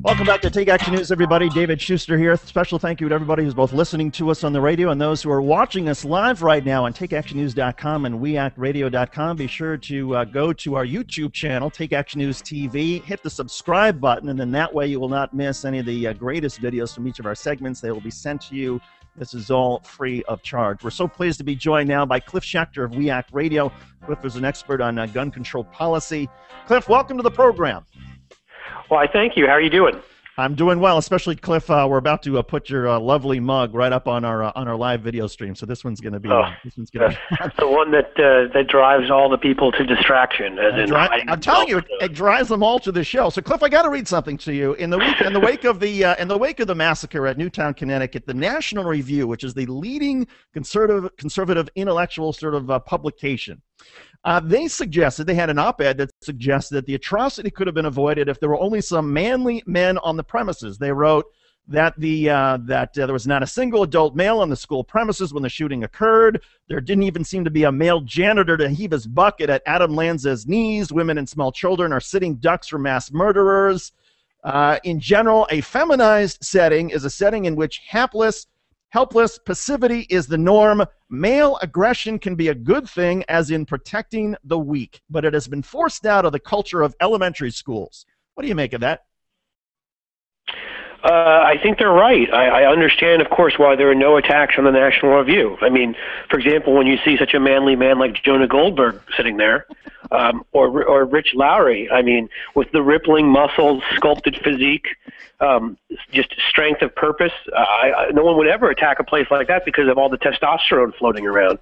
Welcome back to Take Action News, everybody. David Shuster here. Special thank you to everybody who's both listening to us on the radio and those who are watching us live right now on TakeActionNews.com and WeActRadio.com. Be sure to go to our YouTube channel, Take Action News TV. Hit the subscribe button, and then that way you will not miss any of the greatest videos from each of our segments. They will be sent to you. This is all free of charge. We're so pleased to be joined now by Cliff Schachter of We Act Radio. Cliff is an expert on gun control policy. Cliff, welcome to the program. Well, I thank you. How are you doing? I'm doing well, especially Cliff. We're about to put your lovely mug right up on our live video stream. So this one's going to be the one that drives all the people to distraction. I'm telling you, it drives them all to the show. So Cliff, I got to read something to you. In the wake of the massacre at Newtown, Connecticut, the National Review, which is the leading conservative intellectual sort of publication. They had an op-ed that suggested that the atrocity could have been avoided if there were only some manly men on the premises. They wrote that there was not a single adult male on the school premises when the shooting occurred. There didn't even seem to be a male janitor to heave his bucket at Adam Lanza's knees. Women and small children are sitting ducks for mass murderers. In general, a feminized setting is a setting in which helpless passivity is the norm. Male aggression can be a good thing, as in protecting the weak, but it has been forced out of the culture of elementary schools. What do you make of that? I think they're right. I understand, of course, why there are no attacks on the National Review. I mean, for example, when you see such a manly man like Jonah Goldberg sitting there, or Rich Lowry, I mean, with the rippling muscles, sculpted physique, just strength of purpose, no one would ever attack a place like that because of all the testosterone floating around.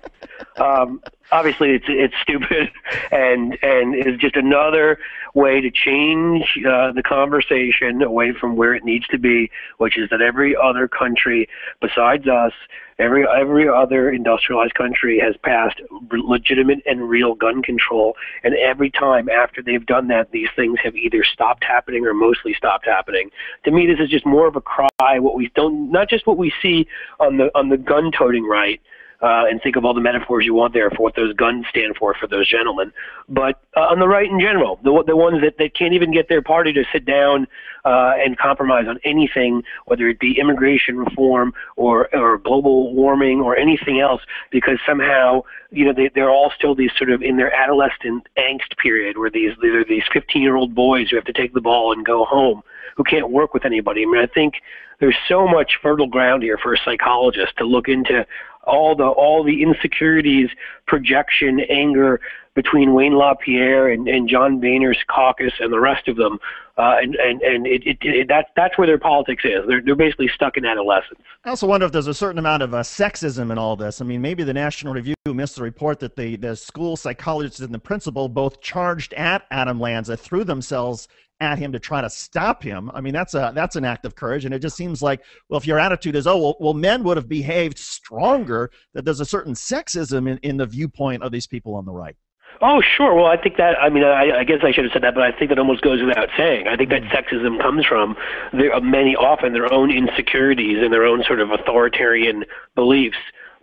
Obviously, it's stupid and is just another way to change the conversation away from where it needs to be, which is that every other country besides us, every other industrialized country has passed legitimate and real gun control, and every time after they've done that, these things have either stopped happening or mostly stopped happening. To me, this is just more of a cry. Not just what we see on the gun-toting right. And think of all the metaphors you want there for what those guns stand for those gentlemen. But on the right in general, the ones that can't even get their party to sit down and compromise on anything, whether it be immigration reform or global warming or anything else, because somehow they're all still these sort of in their adolescent angst period where these 15-year-old boys who have to take the ball and go home, who can't work with anybody. I mean, I think there's so much fertile ground here for a psychologist to look into all the insecurities, projection, anger between Wayne LaPierre and John Boehner's caucus and the rest of them, that's where their politics is. They're basically stuck in adolescence. I also wonder if there's a certain amount of sexism in all this. I mean, maybe the National Review missed the report that the school psychologist and the principal both charged at Adam Lanza, threw themselves at him to try to stop him. I mean, that's an act of courage, and it just seems like, well, if your attitude is, well, men would have behaved stronger, that there's a certain sexism in the viewpoint of these people on the right. Oh, sure. Well, I think that, I guess I should have said that, but I think that almost goes without saying. I think that sexism comes from often their own insecurities and their own sort of authoritarian beliefs.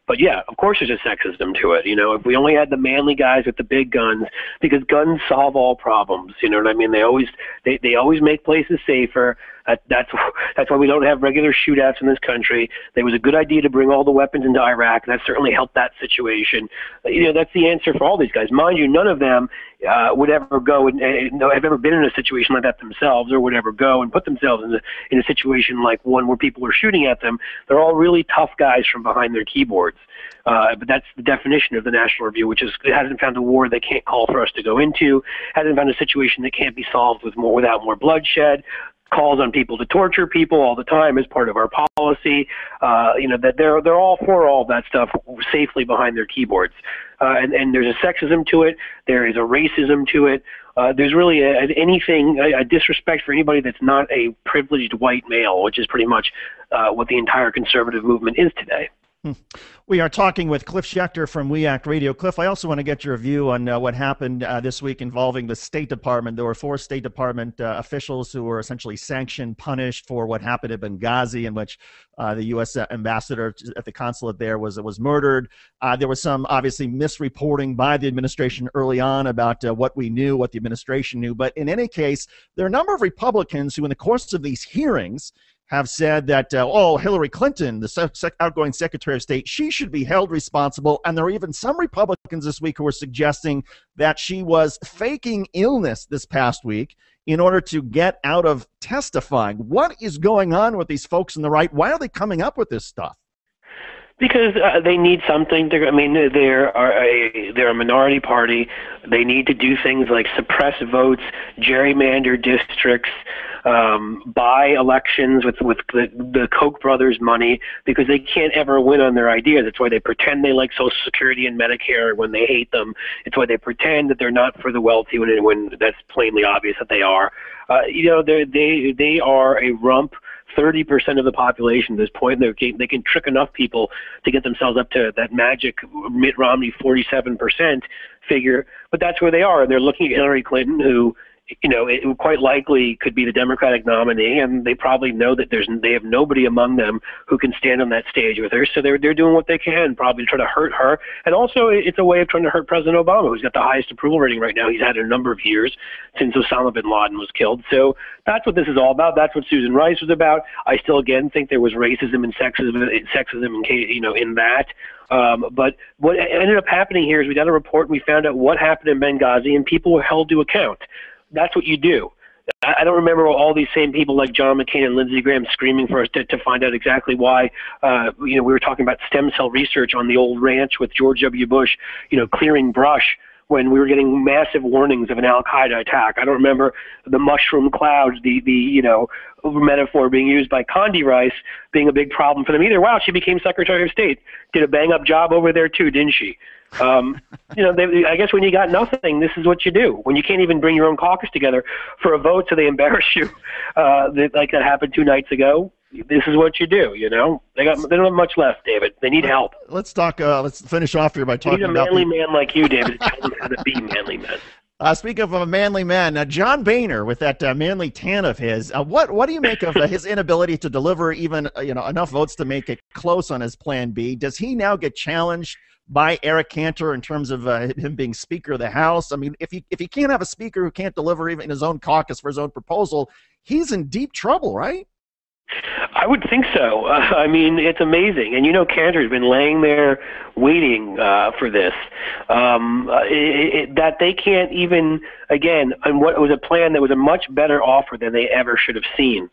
But yeah, of course there's a sexism to it. If we only had the manly guys with the big guns, because guns solve all problems. You know what I mean? They always make places safer. That's why we don't have regular shootouts in this country. It was a good idea to bring all the weapons into Iraq, and that certainly helped that situation. That's the answer for all these guys. Mind you, none of them would ever go and have ever been in a situation like that themselves, or would ever go and put themselves in a situation like one where people are shooting at them. They're all really tough guys from behind their keyboards. But that's the definition of the National Review, which is it hasn't found a war they can't call for us to go into, hasn't found a situation that can't be solved without more bloodshed, calls on people to torture people all the time as part of our policy. That they're all for all that stuff safely behind their keyboards. And there's a sexism to it. There is a racism to it. There's really a disrespect for anybody that's not a privileged white male, which is pretty much what the entire conservative movement is today. We are talking with Cliff Shuster from We Act Radio. Cliff, I also want to get your view on what happened this week involving the State Department. There were 4 State Department officials who were essentially sanctioned, punished for what happened at Benghazi, in which the U.S. ambassador at the consulate there was murdered. There was some, obviously, misreporting by the administration early on about what we knew, what the administration knew. But in any case, there are a number of Republicans who, in the course of these hearings, have said that, Hillary Clinton, the outgoing Secretary of State, she should be held responsible. And there are even some Republicans this week who are suggesting that she was faking illness this past week in order to get out of testifying. What is going on with these folks on the right? Why are they coming up with this stuff? Because they need something to. I mean, they're a minority party. They need to do things like suppress votes, gerrymander districts, buy elections with the Koch brothers' money, because they can't ever win on their ideas. That's why they pretend they like Social Security and Medicare when they hate them. It's why they pretend that they're not for the wealthy when that's plainly obvious that they are. They are a rump. 30% of the population at this point. They can trick enough people to get themselves up to that magic Mitt Romney 47% figure, but that's where they are. And they're looking at Hillary Clinton, who, it quite likely could be the Democratic nominee, and they probably know that they have nobody among them who can stand on that stage with her. So they're doing what they can, probably to try to hurt her. And also, it's a way of trying to hurt President Obama, who's got the highest approval rating right now he's had in a number of years since Osama bin Laden was killed. So that's what this is all about. That's what Susan Rice was about. I still, again, think there was racism and sexism in that. But what ended up happening here is we got a report and we found out what happened in Benghazi, and people were held to account. That's what you do. I don't remember all these same people like John McCain and Lindsey Graham screaming for us to find out exactly why. We were talking about stem cell research on the old ranch with George W. Bush, clearing brush when we were getting massive warnings of an al-Qaeda attack. I don't remember the mushroom clouds, the metaphor being used by Condi Rice being a big problem for them either. Wow, she became Secretary of State. Did a bang-up job over there too, didn't she? I guess when you got nothing, this is what you do. When you can't even bring your own caucus together for a vote, so they embarrass you, like that happened 2 nights ago. This is what you do. They don't have much left, David. They need help. Let's talk. Let's finish off here by talking about a manly man like you, David, to tell them how to be manly men. Speak of a manly man, John Boehner with that manly tan of his. What do you make of his inability to deliver even enough votes to make it close on his Plan B? Does he now get challenged by Eric Cantor in terms of him being Speaker of the House? I mean, if he can't have a speaker who can't deliver even in his own caucus for his own proposal, he's in deep trouble, right? I would think so. I mean, it's amazing. And Cantor's been laying there waiting for this. That they can't even, again, on what was a plan that was a much better offer than they ever should have seen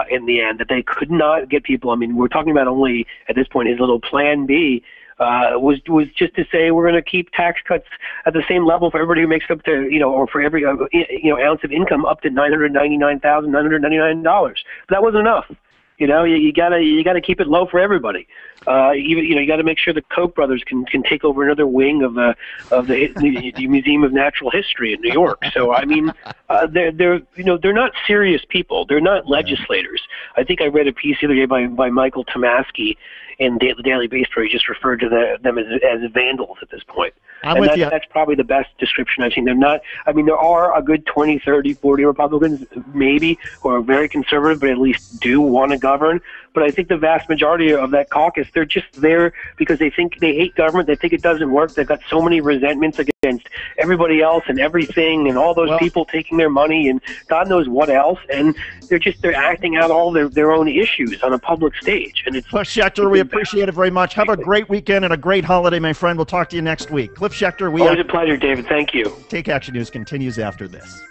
in the end, that they could not get people. I mean, we're talking about only, at this point, his little Plan B was just to say we're going to keep tax cuts at the same level for everybody who makes up to, or for every, ounce of income up to $999,999. But that wasn't enough. You gotta keep it low for everybody. You got to make sure the Koch brothers can take over another wing of the Museum of Natural History in New York. So I mean, they're not serious people. They're not legislators. I think I read a piece the other day by Michael Tomasky in the Daily Beast where he just referred to them as vandals at this point. That's probably the best description I've seen. They're not. I mean, there are a good 20, 30, 40 Republicans maybe who are very conservative, but at least do want to govern. But I think the vast majority of that caucus, they're just there because they think they hate government. They think it doesn't work. They've got so many resentments against everybody else and everything, and all those people taking their money and God knows what else. And they're acting out all their own issues on a public stage. And it's Cliff Shuster, we appreciate it very much. Have a great weekend and a great holiday, my friend. We'll talk to you next week. Cliff Shuster, always a pleasure, David. Thank you. Take Action News continues after this.